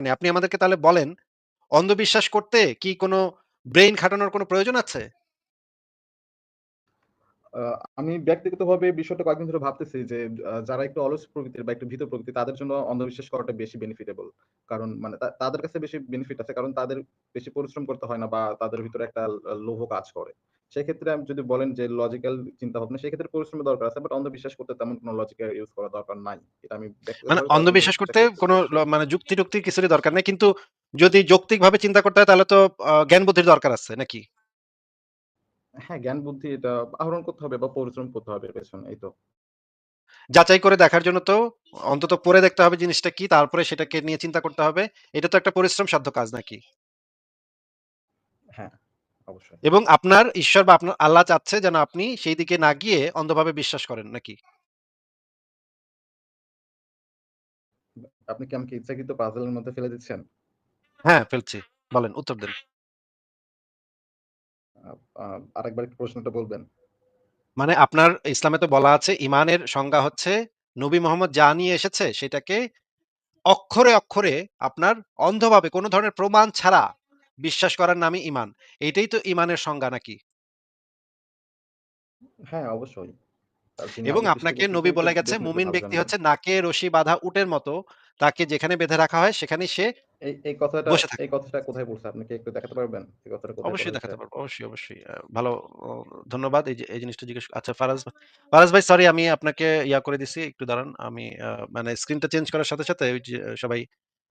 নেই। আপনি আমাদেরকে তাহলে বলেন, অন্ধবিশ্বাস করতে কি কোনো ব্রেইন খাটানোর কোনো প্রয়োজন আছে? আ আমি ব্যক্তিগতভাবে বিষয়টা কয়েকদিন ধরে ভাবতেছি যে যারা একটু অলস প্রকৃতির বা একটু ভীত প্রকৃতির তাদের জন্য অন্ধবিশ্বাস করাটা বেশি বেনিফিটেবল। কারণ মানে তাদের কাছে বেশি বেনিফিট আছে। কারণ তাদের বেশি পরিশ্রম করতে হয় না বা তাদের ভিতরে একটা লোভ কাজ করে। সেক্ষেত্রে আমি যদি বলেন যে লজিক্যাল চিন্তাভাবনা সেক্ষেত্রে পরিশ্রমের দরকার আছে। বাট অন্ধবিশ্বাস করতে তেমন কোনো লজিকের ইউস করার দরকার নাই। এটা আমি মানে ব্যক্তিগতভাবে কয়েকদিন ধরে অন্ধবিশ্বাস করতে করতেছি কোনো আসলে। মানে যুক্তি-টুক্তির কিছুরই দরকার নেই। কিন্তু যদি যৌক্তিকভাবে চিন্তা করতে হয় তাহলে তো জ্ঞান বুদ্ধির দরকার আছে নাকি? হ্যাঁ, জ্ঞান বুদ্ধি এটা আহরণ করতে হবে বা পরিশ্রম করতে হবে এর পেছনে এই তো। যাচাই করে দেখার জন্য তো অন্তত পড়ে দেখতে হবে জিনিসটা কি, তারপরে সেটাকে নিয়ে চিন্তা করতে হবে। এটা তো একটা পরিশ্রম সাধ্য কাজ নাকি? হ্যাঁ, অবশ্যই। এবং আপনার ঈশ্বর বা আপনার আল্লাহ চাচ্ছে যেন আপনি সেই দিকে না গিয়ে অন্ধভাবে বিশ্বাস করেন নাকি? আপনি কি আমাকে ইচ্ছাকৃত পাজল এর মধ্যে ফেলে দিচ্ছেন? হ্যাঁ, ফেলছি। বলেন, উত্তর দেন। আ আ আরেকবার একটু প্রশ্নটা বলবেন? মানে আপনার ইসলামে তো বলা আছে ইমানের সংজ্ঞা হচ্ছে নবী মোহাম্মদ যা নিয়ে এসেছে সেটাকে অক্ষরে, অক্ষরে আপনার অন্ধভাবে কোন ধরনের প্রমাণ ছাড়া বিশ্বাস করার নামই ঈমান। এইটাই তো ঈমানের সংজ্ঞা নাকি? হ্যাঁ, অবশ্যই। যিনি এবং আমাদের সৃষ্টি আপনাকে করছেন নবী তিনি তো বলে গেছে ডেফিনিটলি মুমিন ভালো ব্যক্তি জানবেন। হচ্ছে নাকে রশি বাঁধা উটের মতো। তাকে যেখানে বেঁধে রাখা হয় সেখানেই সে এই কথাটা বসে থাকে। কোথায় বলছে? আপনি কি একটু দেখাতে পারবেন? এই কথাটা কোথায় বলা অবশ্যই হয়েছে? দেখাতে পারবো। অবশ্যই, অবশ্যই। ভালো ও ধন্যবাদ এই জিনিসটা জিজ্ঞেস আচ্ছা ফারাজ ভাই সরি আমি আপনাকে করে দিছি। একটু দাঁড়ান। আমি মানে স্ক্রিনটা চেঞ্জ করার সাথে, সাথে ওই যে সবাই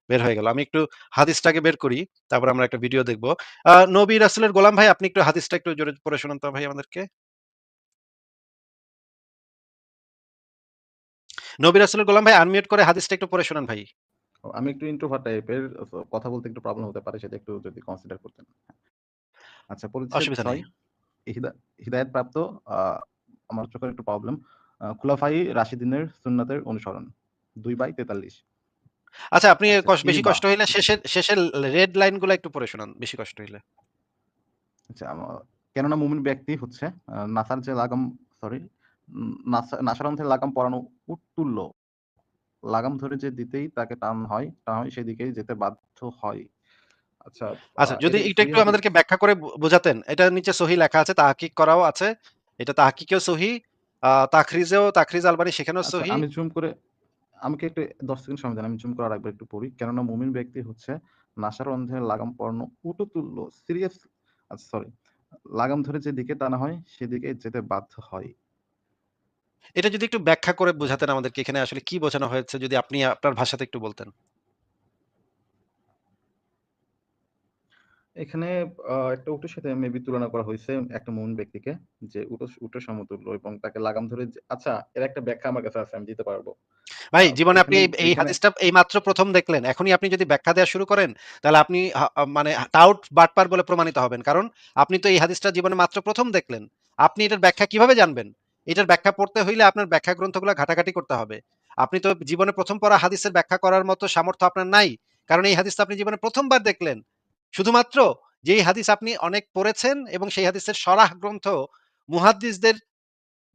বের হয়ে গেল। আমি একটু হাদিসটাকে বের করি। তারপর আমরা একটা ভিডিও দেখব। নবী রাসূলের গোলাম ভাই আপনি একটু হাদিসটা একটু জোরে পড়ে শোনান তো ভাই আমাদেরকে। নবী রাসূলের গোলাম ভাই আনমিউট করে হাদিসটা একটু পড়ে শোনান ভাই। আমি একটু ইন্ট্রোভার্ট টাইপের কথা বলতে একটু প্রবলেম হতে পারে সেটা একটু যদি কনসিডার করতেন। আচ্ছা পরিচ্ছেদ অসুবিধা নেই। ৬ হিদায়াতপ্রাপ্ত আ আমার চোখের একটু প্রবলেম। খুলাফায়ে রাশিদিনের সুন্নাতের অনুসরণ ২/৪৩ আচ্ছা আপনি আচ্ছা বেশি তিরবা কষ্ট হইলে শেষের রেড লাইন গুলা একটু পড়ে শোনান বেশি কষ্ট হইলে। আচ্ছা কেননা মুমিন ব্যক্তি হচ্ছে নাসার যে লাগাম সরি নাসার অন্ত্রে লাগাম পরানো উট তুল্য। লাগাম ধরে যে দিতেই তাকে টান হয় সেদিকেই যেতে বাধ্য হয়। আচ্ছা আচ্ছা যদি এটা কি এটা সহিহ একটু হাদিস? আমাদেরকে ব্যাখ্যা করে বোঝাতেন। এটার নিচে সহি লেখা আছে, তাহকিক করাও আছে। এটা তাহকিকেও সহি, তাখরিজ আলবানী সেখানেও আচ্ছা সহি। আমি জুম করে আমাকে একটু ১০ সেকেন্ড সময় দেন। আমি জুম করে আরেকবার একটু পড়ি। কেননা মুমিন ব্যক্তি হচ্ছে নাসার অন্ধে লাগাম পরানো উটও তুল্য। সিরিয়াস আচ্ছা সরি। লাগাম ধরে যেদিকে টানা হয় সেদিকে যেতে বাধ্য হয়। এটা যদি একটু ব্যাখ্যা করে আ বোঝাতেন আমাদেরকে এখানে আসলে কি বোঝানো হয়েছে যদি আপনি আপনার ভাষাতে একটু বলতেন। এখানে একটা উটের সাথে মেবি তুলনা করা হইছে একটা মুমিন ব্যক্তিকে যে উটের সমতুল্য এবং তাকে লাগাম ধরে আচ্ছা এর একটা ব্যাখ্যা আমার কাছে আছে আমি দিতে পারবো। আ ভাই জীবনে আপনি এখানে এই এইখানে হাদিসটা এইমাত্র ১ম দেখলেন। এখনই আপনি যদি ব্যাখ্যা দেয়া শুরু করেন, তাহলে আপনি মানে টাউট বাটপার বলে প্রমাণিত হবেন। কারণ আপনি তো এই হাদিসটা জীবনে মাত্র ১ম দেখলেন। আপনি এটার ব্যাখ্যা কিভাবে জানবেন? এটার ব্যাখ্যা পড়তে হইলে আপনার ব্যাখ্যা গ্রন্থগুলা ঘাটাঘাটি করতে হবে। আপনি তো জীবনে ১ম পড়া হাদিসের ব্যাখ্যা করার মতো সামর্থ্য আপনার নাই। কারণ এই হাদিসটা আপনি জীবনে ১ম বার দেখলেন। শুধুমাত্র যেই হাদিস আপনি অনেক পড়েছেন এবং সেই হাদিসের শরাহ গ্রন্থ মুহাদ্দিসদের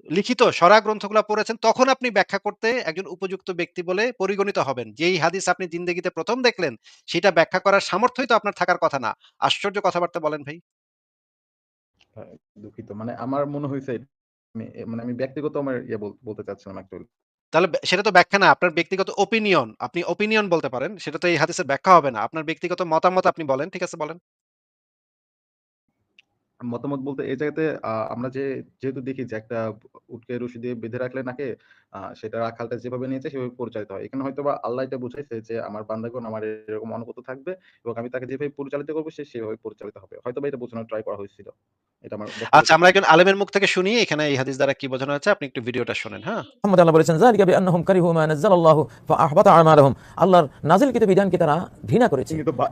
লিখিত সরা গ্রন্থগুলা পড়েছেন, তখন আপনি ব্যাখ্যা করতে একজন উপযুক্ত ব্যক্তি বলে পরিগণিত হবেন। যেই হাদিস আপনি জিন্দেগিতে ১ম দেখলেন, সেটা ব্যাখ্যা করার সামর্থ্যই তো আপনার থাকার কথা না। আশ্চর্য কথাবার্তা বলেন ভাই। হ্যাঁ, দুঃখিত। মানে আমার মনে হইছে মানে আমি ব্যক্তিগত আমার বলতে চাচ্ছিলাম অ্যাকচুয়ালি। তাহলে সেটা তো ব্যাখ্যা না, আপনার ব্যক্তিগত ওপিনিয়ন। আপনি ওপিনিয়ন বলতে পারেন। সেটা তো এই হাদিসের ব্যাখ্যা হবে না। আপনার ব্যক্তিগত মতামত আপনি বলেন। ঠিক আছে বলেন। মতামত বলতে এই জায়গাতে আমরা যেহেতু দেখি যে একটা উটকে রশি দিয়ে বেঁধে রাখলে নাকি সেটা রাখালটা যেভাবে নিয়েছে সেভাবে পরিচালিত হয়। এখানে হয়তোবা আল্লাহ এটা বুঝাইছে যে আমার বান্দাগণ আমার এরকম অনুগত থাকবে এবং আমি তাকে যেভাবে পরিচালিত করব সে সেভাবে পরিচালিত হবে। হয়তোবা এটা বোঝানোর ট্রাই করা হয়েছিল। এটা আমার ব্যক্তিগত আচ্ছা আমরা থিংকিং। একজন আলেমের মুখ থেকে শুনি এখানে এই হাদিস দ্বারা কি বোঝানো হয়েছে। আপনি একটু ভিডিওটা শোনেন, হ্যাঁ? মুহাম্মদ আল্লাহ বলেছেন যালিকা বিআন্নাহুম কারিহু মা নাযালাল্লাহু ফাআহবাতা আমালুহুম। আল্লাহর নাজিলকৃত বিধানকে তারা ঘৃণা করেছে, কিন্তু বা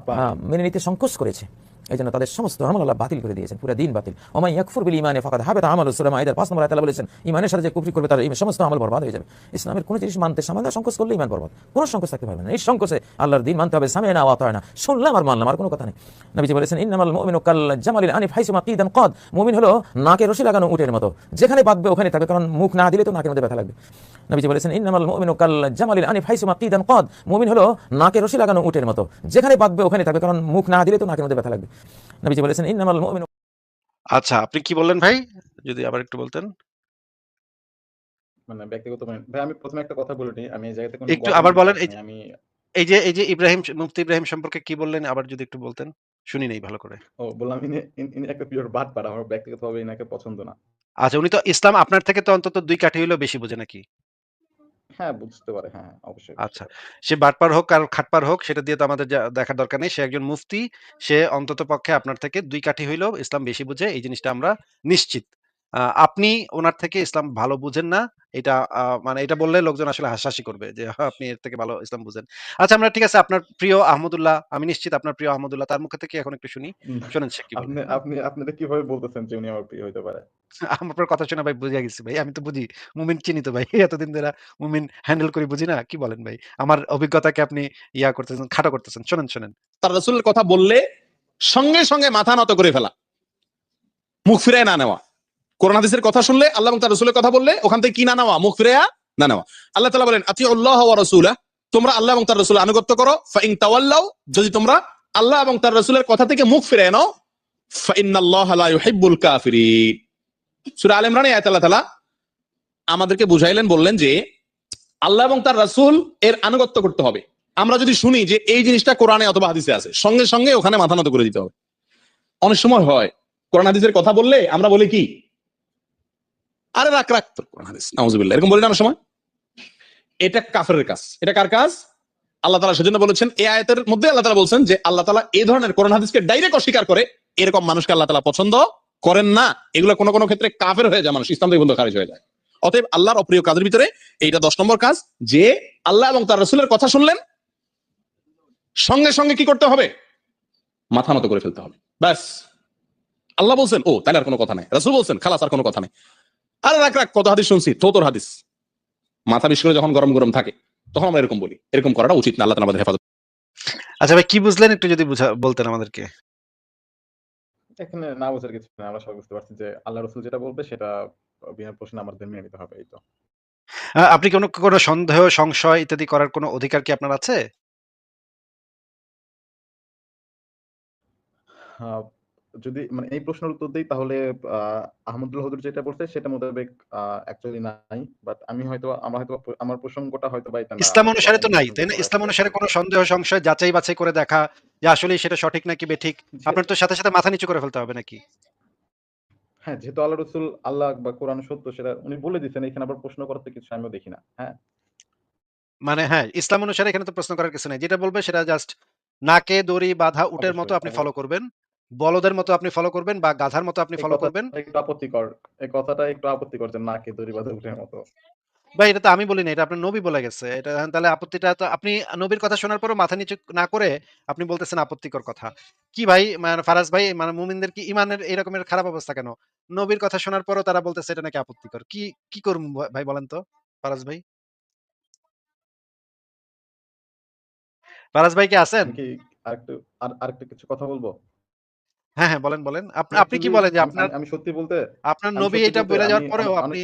মেনে নিতে সংকোচ করেছে। এই জন্য তাদের সমস্ত আমল আল্লাহ বাতিল করে দিয়েছেন, পুরো দিন বাতিল। ওমাই ইয়াকফুর বিল ঈমানি ফাকাদ হাবাতা আমালু, সূরা মাইদার 5 নম্বর আয়াতে আল্লাহ বলেছেন ঈমানের সাথে যে কুফরি করবে তার সমস্ত আমল বরবাদ হয়ে যাবে। ইসলামের কোনো জিনিস মানতে সামান্য সংকোচ করলে ঈমান বরবাদ, কোনো সংকোচ থাকতে পারবে না। এই সংকোচে আল্লাহর দিন মানতে হবে, সামি'না ওয়া আতা'না, শুনলাম আর মানলাম, আর কোনো কথা নেই। নবীজি বলেছেন ইন্নামাল মুমিনু কাল জামালিল আনিফ হাইসুমা কিদান কাদ, মুমিন হলো নাকে রশি লাগানো উটের মতো, যেখানে বাঁধবে ওখানে থাকবে, কারণ মুখ না দিলে তো নাকের মধ্যে ব্যথা লাগবে। নবীজি বলেছেন ইন্নামাল মুমিনু কাল জামালিল আনিফ হাইসুমা কিদান কাদ, মুমিন হলো নাকে রশি লাগানো উটের মতো, যেখানে বাঁধবে ওখানে থাকবে, কারণ মুখ না দিলে তো নাকের মধ্যে ব্যথা লাগবে। নবীজি বলেছেন ইন্নামাল মুমিনু। আচ্ছা, আপনি কি বললেন ভাই? যদি আবার একটু বলতেন। মানে ব্যক্তিগত ভাই আমি ১ম এ একটা কথা বলে নিই। আমি এই জায়গাতে কোনো একটু আবার ওয়ার্নিং দিতে বলেন। এই আসিনি। আমি এই যে মুফতি ইব্রাহিম সম্পর্কে কি বললেন আবার যদি একটু বলতেন? শুনি নাই ভালো করে। বললাম ইনি একটা পিওর বাটপার। আমার ব্যক্তিগতভাবে ইনাকে পছন্দ না। আচ্ছা, উনি তো ইসলাম আপনার থেকে তো অন্তত ২ কাঠি হইলেও বেশি বোঝে নাকি? হ্যাঁ, বুঝতে পারে। হ্যাঁ, অবশ্যই বুঝতে আচ্ছা। পারে। সে বাটপার হোক আর খাটপার হোক সেটা দিয়ে তো আমাদের দেখার দরকার নেই। সে একজন মুফতি। সে অন্ততপক্ষে আপনার থেকে ২ কাঠি হইলেও ইসলাম বেশি বুঝে। এই জিনিসটা আমরা নিশ্চিত। আপনি উনার থেকে ইসলাম ভালো বুঝেন না। এটা মানে এটা বললে লোকজন আসলে হাসাহাসি করবে যে আপনি এর থেকে ভালো ইসলাম বুঝেন। আচ্ছা, আমরা ঠিক আছে, আপনার প্রিয় আহমদুল্লাহ, আমি নিশ্চিত আপনার প্রিয় আহমদুল্লাহ, তার মুখ থেকে এখন একটু শুনি। উম শোনেন সে কি বলে। আপনি আপনি আপনি এটা কিভাবে বলতেছেন যে উনি আমার প্রিয় হইতে পারে? আপনার কথা শুনে ভাই বুঝা গেছি ভাই। আমি তো বুঝি। মুমিন চিনি তো ভাই। এতদিন ধরে মুমিন হ্যান্ডেল করি, বুঝি না? কি বলেন ভাই? আমার অভিজ্ঞতাকে আপনি করতেছেন, খাটো করতেছেন। শোনেন, শোনেন। তার রাসূলের কথা বললে সঙ্গে সঙ্গে মাথা নত করে ফেলা, মুখ ফিরায় না নেওয়া। কোরআন হাদিসের কথা শুনলে, আল্লাহ এবং তার রাসূলের কথা বললে ওখান থেকে কি না নেওয়া, মুখ ফিরায়া না নেওয়া। আল্লাহ তাআলা বলেন আতিউল্লাহ ওয়া রাসূলা, তোমরা আল্লাহ এবং তার রাসূলের আনুগত্য করো। ফা ইন তাওয়াল্লাউ, যদি তোমরা আল্লাহ এবং তার রাসূলের কথা থেকে মুখ ফিরায় নাও, ফা ইন্নাল্লাহা লা ইউহিব্বুল কাফিরিন। সূরা আলে ইমরানে আয়াত আল্লাহ তাআলা আমাদেরকে বুঝাইলেন, বললেন যে আল্লাহ এবং তার রাসূল এর আনুগত্য করতে হবে। আমরা যদি শুনি যে এই জিনিসটা কোরআনে অথবা হাদিসে আছে, সঙ্গে সঙ্গে ওখানে মাথা নত করে দিতে হবে। অনেক সময় হয় কোরআন হাদিসের কথা বললে আমরা বলি কি, আরে রাখ রাখ তোর কোরআন হাদিস, নাউজুবিল্লাহ, এরকম বলি না অনেক সময়। এটা কাফেরের কাজ। এটা কার কাজ? আল্লাহ তাআলা সেজন্য বলেছেন, এই আয়াতের মধ্যে আল্লাহ তাআলা বলছেন যে আল্লাহ তাআলা এই ধরনের কোরআন হাদিসকে ডাইরেক্ট অস্বীকার করে এরকম মানুষকে আল্লাহ তাআলা পছন্দ করেন না। এগুলো কোনো কোনো ক্ষেত্রে কাফের হয়ে যায়, মানুষ ইসলাম থেকে বন্ধু খারিজ হয়ে যায়। অতএব আল্লাহর অপ্রিয় কাজের ভিতরে এইটা 10 নম্বর কাজ, যে আল্লাহ এবং তার রাসূলের কথা শুনলেন সঙ্গে সঙ্গে কি করতে হবে? মাথা নত করে ফেলতে হবে। ব্যাস। আল্লাহ বলছেন, ও তাহলে আর কোনো কথা নাই। রাসূল বলছেন, খালাস, আর কোনো কথা নাই। আরে রাখ রাখ, কত হাদিস শুনছি, তো তোর হাদিস। মাথা বিশেষ করে যখন গরম গরম থাকে তখন আমরা এরকম বলি। এরকম করাটা উচিত না। আল্লাহ তাআলা আমাদের হেফাজত। আচ্ছা ভাই, কি বুঝলেন একটু যদি বলতেন আমাদেরকে। এখানে না বোঝার কিছু না। আমরা সবাই বুঝতে পারছি যে আল্লাহ রাসূল যেটা বলবে সেটা বিনা প্রশ্নে আমাদের মেনে নিতে হবে, এই তো। আপনি কোনো সন্দেহ, সংশয় ইত্যাদি করার কোনো অধিকার কি আপনার আছে? আ যদি মানে এই প্রশ্নের উত্তর দেই তাহলে আ আহমদুল্লাহ হুজুর যেটা বলছে সেটা মোতাবেক অ্যাকচুয়ালি নাই। বাট আমি হয়তোবা আমার প্রসঙ্গটা হয়তোবা এটা না। ইসলাম হয়তোবা অনুসারে তো অন্য নাই, প্রসঙ্গ তাই না? করার ইসলাম অনুসারে চেষ্টা কোনো করব। সন্দেহ, সংশয় যাচাই বাছাই করে দেখা যে আসলেই সেটা সঠিক নাকি বেঠিক। যে আপনার তো সাথে, সাথে মাথা নিচু করে ফেলতে হবে নাকি? হ্যাঁ, যেহেতু আল্লাহ রাসূল আল্লাহ বা কোরআন সত্য সেটা উনি বলে দিয়েছেন, এখানে আবার প্রশ্ন করার তো কিছু আমিও দেখি না। হ্যাঁ? মানে হ্যাঁ, ইসলাম অনুসারে এখানে তো প্রশ্ন করার কিছু নাই। যেটা বলবে সেটা জাস্ট নাকে দড়ি বাঁধা উটের মতো অবশ্যই। আপনি ফলো করবেন। বলদের মতো আপনি ফলো করবেন বা গাধার মতো আপনি এই ফলো কথাটা করবেন। একটু আপত্তিকর। এই কথাটা একটু আপত্তিকর যে নাকে দড়ি বাঁধা উটের মতো। ভাই, এটা তো আমি বলি নাই, এটা আপনার নবী বলে গেছে। এটা তাহলে আপত্তিটা তো আপনি নবীর কথা শোনার পরেও মাথা নিচু না করে আপনি বলতেছেন আপত্তিকর কথা। কি ভাই, মানে ফারাজ ভাই, মানে মুমিনদের কি ইমানের এই রকমের খারাপ অবস্থা কেন? নবীর কথা শোনার পরেও তারা বলতেছে এটা নাকি আপত্তিকর। কি করুম ভাই বলেন তো? ফারাজ ভাই? ফারাজ ভাই কি আছেন? আমি কি আরেকটু আরেকটু কিছু কথা বলব? হ্যাঁ, হ্যাঁ, বলেন, বলেন। আমি আপনি কি অ্যাকচুয়ালি বলেন যে আমি আপনার আমি আমি সত্যি বলতে আপনার আমি নবী সত্যি এটা বলতে বইলা আমি যাওয়ার পরেও অনেক আপনি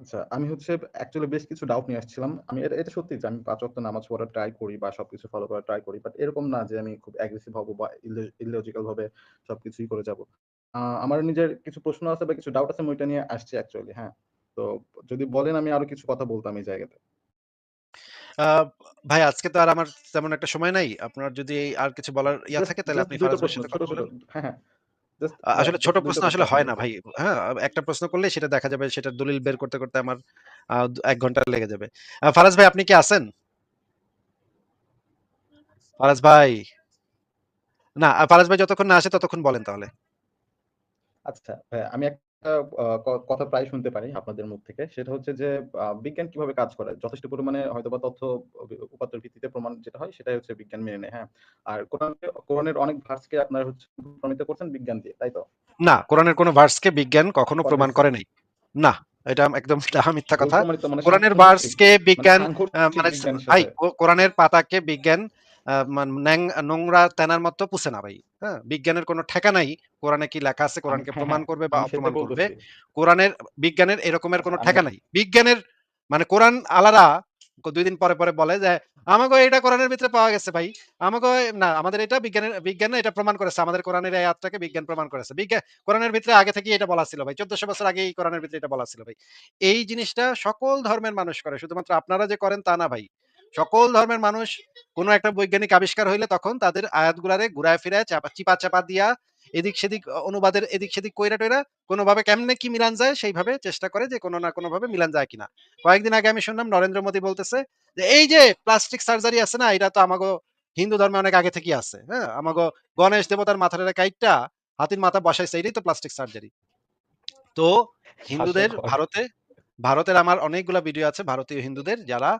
আচ্ছা, আমি হচ্ছে অ্যাকচুয়ালি বেশ কিছু ডাউট নিয়ে আসছিলাম। আমি এটা এটা সত্যি যে আমি ৫ ওয়াক্ত নামাজ পড়ার ট্রাই করি বা সবকিছু ফলো করার ট্রাই করি। বাট এরকম না যে আমি খুব অ্যাগ্রেসিভ হবো বা ইললজিক্যাল ভাবে সবকিছুই করে যাবো। আমার নিজের কিছু প্রশ্ন আছে বা কিছু ডাউট আছে, আমি ওইটা নিয়ে আসছি অ্যাকচুয়ালি, হ্যাঁ? তো যদি বলেন আমি আরো কিছু কথা বলতাম এই জায়গাতে। আ ভাই, আজকে তো আর আমার তেমন একটা সময় নাই। আপনার যদি আর কিছু বলার থাকে তাহলে জাস্ট আপনি ২ টা ফারাজ ভাইয়ের প্রশ্ন সাথে ছোট, কথা ছোট। বলেন। হ্যাঁ, হ্যাঁ। জাস্ট আসলে ছোট জাস্ট ২ টা প্রশ্ন প্রশ্ন আসলে হয় আপনার না কাছে। ভাই। হ্যাঁ? একটা প্রশ্ন করলে সেটা দেখা যাবে সেটার দলিল বের করতে, করতে আমার ১ ঘন্টা লেগে যাবে। ফারাজ ভাই, আপনি কি আছেন? ফারাজ ভাই? না, ফারাজ ভাই যতক্ষণ না আসে ততক্ষণ বলেন তাহলে। আচ্ছা, আমি একটা কথা প্রায় শুনতে পারি আপনাদের মুখ থেকে, সেটা হচ্ছে যে বিজ্ঞান কিভাবে কাজ করে, যথেষ্ট পরিমাণে হয়তোবা তথ্য উপাত্তের ভিত্তিতে প্রমাণ যেটা হয় সেটাই হচ্ছে বিজ্ঞান মেনে নেয়। হ্যাঁ, আর কোরআনের অনেক ভার্সকে আপনার হচ্ছে প্রমাণিত করছেন বিজ্ঞান দিয়ে, তাই তো? না, কোরআনের কোনো ভার্সকে বিজ্ঞান কখনো প্রমাণ করেছে করে নাই। না, এটা একদম ডাহা মিথ্যা ভুল কথা। প্রমাণিত, মানে কোরআনের সাংঘর্ষিক, ভার্সকে মানে বিজ্ঞান সাংঘর্ষিক মানে বিজ্ঞানের ভাই সাথে। কোরআনের পাতাকে বিজ্ঞান নোংরা তেনার মতো পুছে না ভাই। হ্যাঁ, বিজ্ঞানের কোনো ঠেকা নাই কোরআনে কি লেখা আছে আমি কোরআনকে হ্যাঁ, প্রমাণ হ্যাঁ, করবে বা আমি সেটাই অপ্রমাণ করবে। বলতেছি। কোরআনের বিজ্ঞানের এরকমের আচ্ছা কোনো আমি ঠেকা নাই। বিজ্ঞানের মানে কোরআন আলারা ২ দিন পরে বলে যে আমাগো এটা কোরআনের ভিতরে পাওয়া গেছে ভাই। আমাগো না আমাদের এটা বিজ্ঞান না এটা প্রমাণ করেছে। আমাদের কোরআনের এই আয়াতটাকে বিজ্ঞান প্রমাণ করেছে। কোরআনের ভিতরে আগে থেকেই এটা বলা ছিল ভাই। ১৪০০ বছর আগেই কোরআনের ভিতরে এটা বলা ছিল ভাই। এই জিনিসটা সকল ধর্মের মানুষ করে। শুধুমাত্র আপনারা যে করেন তা না ভাই। সকল ধর্মের মানুষ কোন একটা বৈজ্ঞানিক আবিষ্কার হইলে তখন তাদের আয়াতগুলারে ঘুরায় ফিরায় চিপা দিয়া এদিক সেদিক অনুবাদের এদিক সেদিক কইরা টইরা কোনোভাবে কেমনে কি মিলান যায় সেইভাবে চেষ্টা করে যে কোনো না কোনোভাবে মিলান যায় কিনা। কয়েকদিন আগে আমি শুনলাম নরেন্দ্র মোদী বলতেছে যে এই যে প্লাস্টিক সার্জারি আছে না এটা তো আমাগো হিন্দু ধর্মে অনেক আগে থেকেই আছে। হ্যাঁ? আমাগো গণেশ দেবতার মাথার কাইটটা হাতির মাথা বসাইছে এটাই তো প্লাস্টিক সার্জারি। তো হিন্দুদের হাস্যকর। ভারতের আমার অনেকগুলা ভিডিও আছে ভারতীয় হিন্দুদের যারা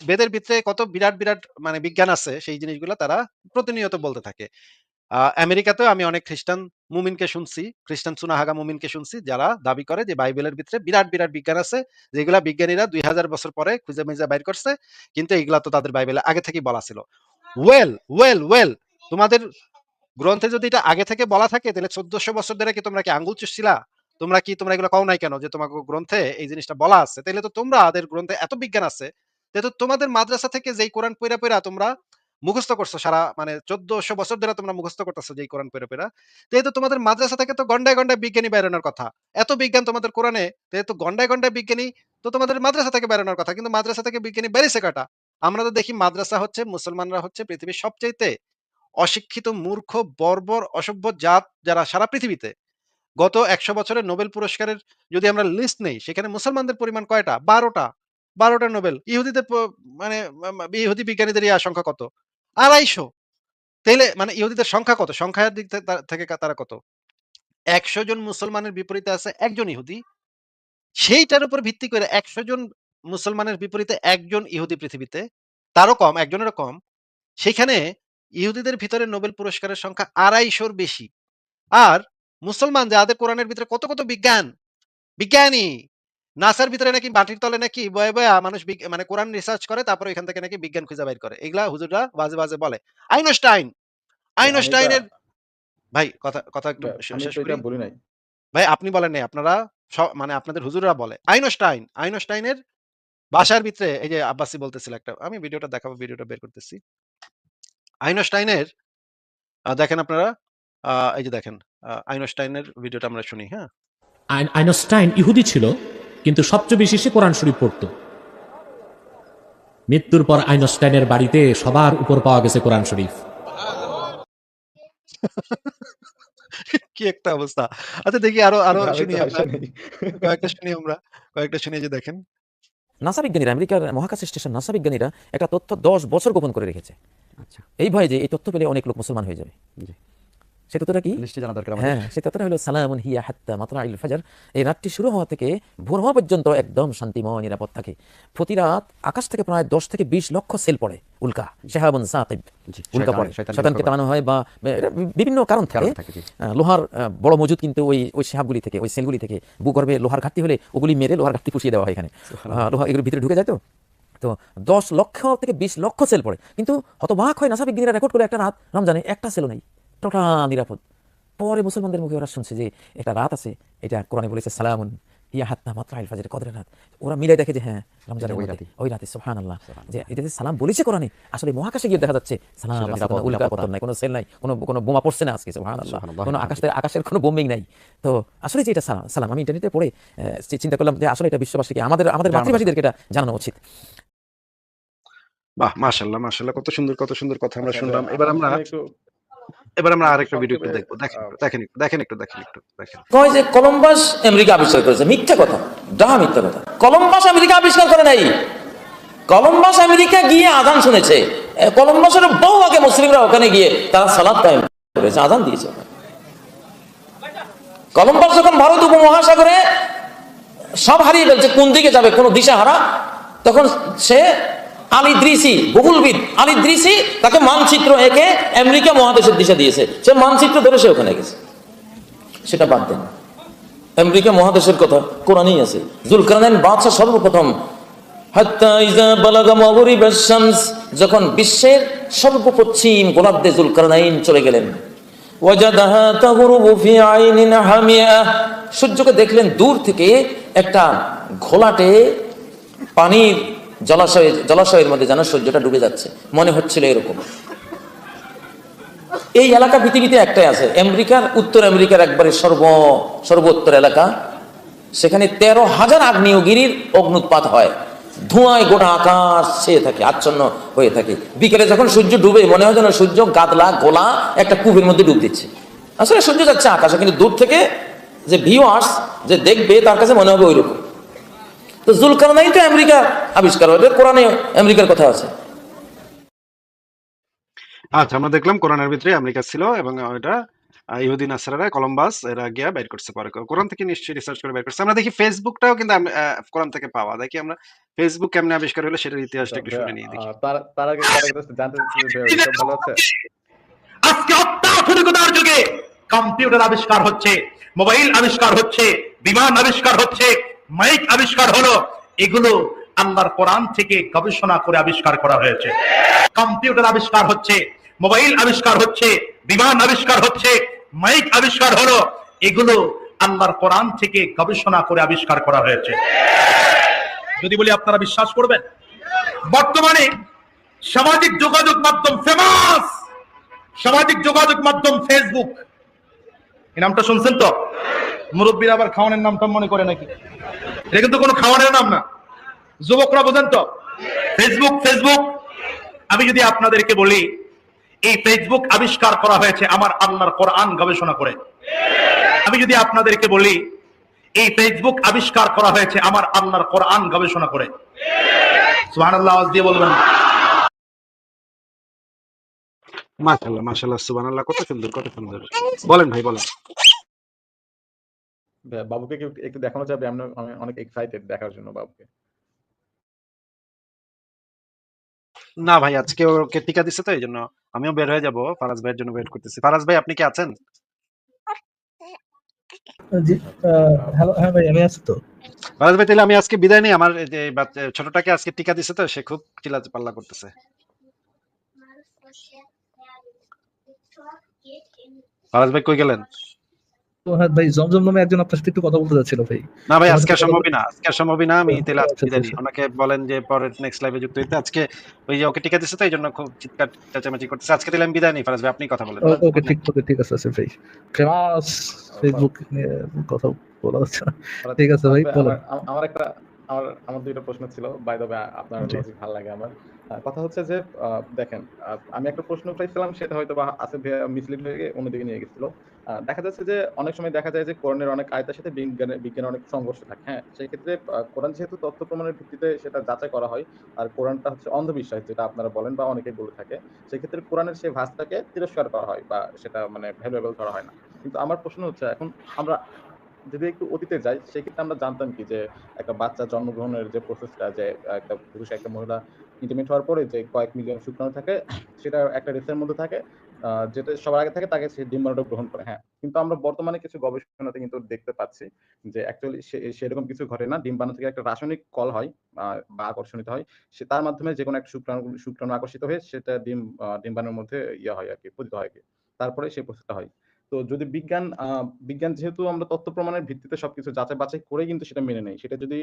বেদের ভিতরে কত বিরাট মানে বিজ্ঞান আছে সেই জিনিসগুলা তারা প্রতিনিয়ত বলতে থাকে। আমেরিকাতেও আমি অনেক খ্রিস্টান মুমিনকে শুনছি, খ্রিস্টান সুনাহাগা মুমিনকে শুনছি যারা দাবি করে যে বাইবেলের ভিতরে বিরাট বিজ্ঞান আছে যেগুলা বিজ্ঞানীরা ২০০০ বছর পরে খুঁজে মিজে বাইর করছে। কিন্তু এগুলা তো তাদের বাইবেলে আগে থেকেই বলা ছিল। ওয়েল তোমাদের গ্রন্থে যদি এটা আগে থেকে বলা থাকে তাহলে ১৪০০ বছর ধরে কি তোমরা কি আঙ্গুল চুষছিলা? তোমরা এগুলো কও নাই কেন যে তোমাকে গ্রন্থে এই জিনিসটা বলা আছে? তাইলে তো তোমাদের গ্রন্থে এত বিজ্ঞান আছে। যেহেতু তোমাদের মাদ্রাসা থেকে যেই কোরআন পইড়া তোমরা মুখস্থ করছো সারা মানে ১৪০০ বছর ধরে তোমরা মুখস্থ করতেছো যেই কোরআন পইড়া। যেহেতু তোমাদের মাদ্রাসা থেকে তো গন্ডায় বিজ্ঞানী বেরোনোর কথা। এত বিজ্ঞান তোমাদের কোরআনে, যেহেতু গন্ডায় বিজ্ঞানী তো তোমাদের মাদ্রাসা থেকে বেরোনোর কথা। কিন্তু মাদ্রাসা থেকে বিজ্ঞানী বেরিয়েছে কয়টা? আমরা তো দেখি মাদ্রাসা হচ্ছে মুসলমানরা হচ্ছে পৃথিবীর সবচাইতে অশিক্ষিত, মূর্খ, বর্বর, অসভ্য জাত যারা সারা পৃথিবীতে। গত ১০০ বছরের নোবেল পুরস্কারের যদি আমরা লিস্ট নেই, সেখানে মুসলমানদের পরিমাণ কয়টা? ১২ টা নোবেল। ইহুদিদের মানে ইহুদি বিজ্ঞানীদের সংখ্যা কত? ২৫০। তাইলে মানে ইহুদিদের সংখ্যা কত? সংখ্যার দিক থেকে তারা কত? ১০০ জন মুসলমানের বিপরীতে আছে ১ জন ইহুদি। সেইটার উপর ভিত্তি করে ১০০ জন মুসলমানের বিপরীতে ১ জন ইহুদি পৃথিবীতে। তারও কম, ১ জনেরও কম। সেখানে ইহুদিদের ভিতরে নোবেল পুরস্কারের সংখ্যা ২৫০ র বেশি। আর মুসলমান যাদের কোরআনের ভিতরে কত বিজ্ঞানী নাসার ভিতরে নাকি মাটির তলে নাকি বয়ে মানুষ মানে কোরআন রিসার্চ করে তারপরে এখান থেকে নাকি বিজ্ঞান খুঁজে বাইর করে। এগুলা হুজুররা বাজে বলে। আইনস্টাইন, আমি এটা আইনস্টাইনের ভাই কথা একটু আমি শেষ তো করি। এটা বলি নাই। ভাই আপনি বলেন নাই, আপনারা মানে আপনাদের হুজুররা বলে। আইনস্টাইনের বাসার ভিতরে এই যে আব্বাসী বলতেছিল একটা আমি ভিডিওটা দেখাবো, ভিডিওটা বের করতেছি। আইনস্টাইনের দেখেন আপনারা এই যে দেখেন আইনস্টাইনের ভিডিওটা আমরা শুনি, হ্যাঁ? আইনস্টাইন ইহুদি ছিল, কিন্তু সবচেয়ে বেশি সে কোরআন শরীফ পড়ত। মৃত্যুর পর আইনস্টাইনের বাড়িতে সবার উপর পাওয়া গেছে কোরআন শরীফ। কি একটা অবস্থা। আচ্ছা দেখি আরো গালে শুনি তো আমরা। হাসি নেই। কয়েকটা শুনি যে দেখেন। নাসা বিজ্ঞানীরা, আমেরিকার মহাকাশ স্টেশন নাসা বিজ্ঞানীরা একটা তথ্য ১০ বছর গোপন করে রেখেছে। আচ্ছা, এই ভয়ে যে এই তথ্য পেলে অনেক লোক মুসলমান হয়ে যাবে। জি। সে তথ্যটা কি? নিশ্চয়ই জানা দরকার আমাদের। হ্যাঁ, সে তথ্যটা হলো সালামুন হিয়া হাত্তা মাতলাইল ফাজর। এই রাতটি শুরু হওয়া থেকে ভোর হওয়া পর্যন্ত একদম শান্তিময়, নিরাপদ থাকে। প্রতি রাত আকাশ থেকে প্রায় ১০ থেকে ২০ লক্ষ সেল পড়ে, উল্কা শিহাবুন সাকিব, জি, উল্কা পড়ে। শয়তানকে শয়তানকে তাড়ানো হয় বা এটা বিভিন্ন কারণ থাকে। জি। লোহার বড় মজুদ কিন্তু ওই শিহাবগুলি থেকে, ওই সেলগুলি থেকে। ভূগর্ভে লোহার ঘাটতি হলে ওগুলি মেরে লোহার ঘাটতি পুষিয়ে দেওয়া হয় এখানে। লোহা এগুলোর ভিতরে ঢুকে যায় তো। তো ১০ লক্ষ থেকে ২০ লক্ষ সেল পড়ে। কিন্তু হতবাক হয় নাসা বিজ্ঞানীরা রেকর্ড করে একটা রাত রমজানে একটা সেলও নেই, টোটাল নিরাপদ। পরে মুসলমানদের মুখে ওরা শুনছে যে একটা রাত আছে, এটা কোরআনে বলেছে সালামুন হিয়া হাত্তা মাতলাইল ফাজর, কদরের রাত। ওরা মিলে দেখে যে হ্যাঁ রমজানের ওই রাতে সুবহানাল্লাহ, যে এটা যে সালাম বলেছে কোরআনে, আসলে মহাকাশে গিয়ে দেখা যাচ্ছে সালাম, কোনো উল্কা পতন নাই, কোনো সেল নাই, কোনো বোমা পড়ছে না আজকে, সুবহানাল্লাহ, কোনো আকাশের কোনো বোমিং নাই। তো আসলে যে এটা সালাম, আমি ইন্টারনেটে পড়ে চিন্তা করলাম যে আসলে এটা বিশ্ববাসীকে, আমাদের মাতৃভাষীদেরকে এটা জানানো উচিত। বাহ! মাশাআল্লাহ কত সুন্দর কথা আমরা আচ্ছা, শুনলাম। এবার আমরা আরেকটা ভিডিও একটু সংক্ষেপে দেখবো। দেখেন একটু। কয় যে কলম্বাস আমেরিকা আবিষ্কার করেছে, মিথ্যা কথা, ডাহা মিথ্যা কথা। কলম্বাস আমেরিকা আবিষ্কার করে নাই। কলম্বাস আমেরিকা গিয়ে আজান শুনেছে। কলম্বাসের বহু আগে মুসলিমরা ওখানে গিয়ে তারা সালাত কায়েম করেছে, আজান দিয়েছে। কলম্বাস যখন ভারত উপমহাসাগরে সব হারিয়ে ফেলছে, কোন দিকে যাবে কোনো দিশাহারা, তখন সে আলিদ্রিসি, ভূগোলবিদ আলিদ্রিসি তাকে মানচিত্র এঁকে আমেরিকা মহাদেশের দিশা দিয়েছে, সে মানচিত্র ধরে সে ওখানে গেছে। সেটা বাদ দেন, আমেরিকা মহাদেশের কথা কোরআনেই আছে। জুলকারনাইন বাদশা সর্বপ্রথম হাত্তা ইযা বালাগা মাগরিবাশ শামস, যখন বিশ্বের সর্বপশ্চিম গোলার্ধে জুলকারনাইন চলে গেলেন, ওয়াজাদাহা তাগরুবু ফি আইনিন হামিয়া, সূর্যকে দেখলেন দূর থেকে একটা ঘোলাটে পানির জলাশয়ের মধ্যে যেন সূর্যটা ডুবে যাচ্ছে, মনে হচ্ছিল এরকম। এই এলাকা পৃথিবীতে একটাই আছে, আমেরিকার, উত্তর আমেরিকার একবারে সর্বোত্তর এলাকা, সেখানে 13,000 আগ্নেয়গিরির অগ্নুৎপাত হয়, ধোঁয়ায় গোটা আকাশ ছেয়ে থাকে, আচ্ছন্ন হয়ে থাকে। বিকেলে যখন সূর্য ডুবে মনে হয় যেন সূর্য গাদলা গোলা একটা কূপের মধ্যে ডুব দিচ্ছে। আসলে সূর্য যাচ্ছে আকাশে, কিন্তু দূর থেকে যে ভিউয়ার্স যে দেখবে তার কাছে মনে হবে ওইরকম। তো জুলকারনাইন তো আমেরিকার আবিষ্কার, ওদের কোরআনে আমেরিকার কথা আছে। আচ্ছা, আমরা দেখলাম কোরআনের ভিতরে আমেরিকা ছিল এবং এটা ইহুদি নাসারারা কলম্বাস এরা গিয়া বের করছে, পরে কোরআন থেকে নিশ্চয়ই রিসার্চ করে বের করছে। আমরা দেখি ফেসবুকটাও কিন্তু কোরআন থেকে পাওয়া, দেখি আমরা ফেসবুক কেমনে আবিষ্কার হলো সেটার ইতিহাসটা একটু শুনে নিয়ে দেখি। তার আগে জানতে চাচ্ছি যে সব ভালো আছে। আজকে অত্যাধুনিকতার যুগে কম্পিউটার আবিষ্কার হচ্ছে, মোবাইল আবিষ্কার হচ্ছে, বিমান আবিষ্কার হচ্ছে, মাইক আবিষ্কার হলো, এগুলো আল্লাহর কোরআন থেকে গবেষণা করে আবিষ্কার করা হয়েছে। কম্পিউটার আবিষ্কার হচ্ছে, মোবাইল আবিষ্কার হচ্ছে, বিমান আবিষ্কার হচ্ছে, মাইক আবিষ্কার হলো, এগুলো আল্লাহর কোরআন থেকে গবেষণা করে আবিষ্কার করা হয়েছে। যদি বলি আপনারা বিশ্বাস করবেন? বর্তমানে সামাজিক যোগাযোগ মাধ্যম ফেমাস, সামাজিক যোগাযোগ মাধ্যম ফেসবুক, এই নামটা শুনছেন তো? মুরব্বীরা আবার খাওয়ানোর নামটা মনে করে নাকি? এটা কিন্তু কোনো খাওয়ানোর নাম না, যুবকরা বোঝেন তো? ফেসবুক ফেসবুক আমি যদি আপনাদেরকে বলি এই ফেসবুক আবিষ্কার করা হয়েছে আমার আল্লাহর কোরআন গবেষণা করে, আমি যদি আপনাদেরকে বলি এই ফেসবুক আবিষ্কার করা হয়েছে আমার আল্লাহর কোরআন গবেষণা করে, সুবহানাল্লাহ আওয়াজ দিয়ে বলবেন? মাশাআল্লাহ মাশাআল্লাহ, সুবহানাল্লাহ, কত সুন্দর কত সুন্দর। বলেন ভাই বলেন। বাবুকে কি একটু দেখানো যাবে? আমি অনেক এক্সাইটেড দেখার জন্য বাবুকে। না ভাই, আজকে ওকে টিকা দিছে তো এই জন্য আমিও বের হয়ে যাব, ফারাজ ভাইয়ের জন্য ওয়েট করতেছি। ফারাজ ভাই আপনি কি আছেন? জি, হ্যালো, হ্যাঁ ভাই আমি আছি তো। ফারাজ ভাই তাহলে আমি আজকে বিদায় নিই, আমার এই যে ছোটটাকে আজকে টিকা দিছে তো সে খুব চিল্লাতে পাল্লা করতেছে। ফারাজ ভাই কই গেলেন? তো হ্যাঁ ভাই, জমজম নামে একজন আপনার সাথে একটু কথা বলতে যাচ্ছিল ভাই। না ভাই, আমার আজকে সাথে কথা সম্ভবই না, আজকে সম্ভবই না, আমি তাহলে আজকে আচ্ছা, বিদায় আচ্ছা, নিই। ওনাকে বলেন যে পরে নেক্সট লাইভে যুক্ত হইতে। আজকে ওই যে ওকে টিকা দিছে তো এই জন্য খুব চিৎকার চেঁচামেচি করতেছে। আজকে তাহলে আমি বিদায় নিই। ফারাজ ভাই আপনি কথা বলেন। ওকে, ঠিক আছে আসিফ ভাই। ফেমাস ফেসবুক নিয়ে কথা বলা হচ্ছে না। ঠিক আছে ভাই, বলেন। আমার দুইটা প্রশ্ন ছিল। বাই দ্য ওয়ে আপনার লজিক ভালো লাগে আমার। কথা হচ্ছে যে দেখেন, আমি একটা প্রশ্ন পাইছিলাম, সেটা হয়তো বা আসিফ ভাই মিসলিড হয়ে গিয়ে অন্যদিকে নিয়ে গেছিল। দেখা যাচ্ছে যে অনেক সময় দেখা যায় যে কোরআনের অনেক আয়াতের সাথে বিজ্ঞানের অনেক সংঘর্ষ থাকে। হ্যাঁ, সেই ক্ষেত্রে কোরআন যেহেতু তথ্য প্রমাণের ভিত্তিতে সেটা যাচাই করা হয়, আর কোরআনটা হচ্ছে অন্ধবিশ্বাস যেটা আপনারা বলেন বা অনেকেই বলে থাকে, সেই ক্ষেত্রে কোরআনের সেই ভাষটাকে তিরস্কার করা হয় বা সেটা মানে ভ্যালুয়েবল ধরা হয় না। কিন্তু আমার প্রশ্ন হচ্ছে, এখন আমরা যদি একটু অতীতে যাই, সেক্ষেত্রে আমরা জানতাম কি যে একটা বাচ্চা জন্মগ্রহণের যে প্রসেসটা, যে একটা পুরুষ একটা মহিলা ইন্টিমেট হওয়ার পরে যে কয়েক মিলিয়ন শুক্রাণু থাকে, সেটা একটা রেসের মধ্যে থাকে, যেটা সবার আগে থাকে, তাকে সে ডিম্বাণুটা গ্রহণ করে। হ্যাঁ, কিন্তু আমরা বর্তমানে কিছু গবেষণাতে কিন্তু দেখতে পাচ্ছি যে অ্যাকচুয়ালি সেরকম কিছু ঘটে না। ডিম্বাণু থেকে একটা রাসায়নিক কল হয় বা আকর্ষণিত হয়, সে তার মাধ্যমে যে কোনো একটা শুক্রাণু আকর্ষিত হয়ে সেটা ডিম্বাণুর মধ্যে হয় আর কি, পতিত হয় আর কি, তারপরে সেই প্রসেসটা হয়। তো যদি বিজ্ঞান যেহেতু আমরা তথ্য প্রমাণের ভিত্তিতে সবকিছু যাচাই বাছাই করে কিন্তু সেটা মেনে নেই, সেটা যদি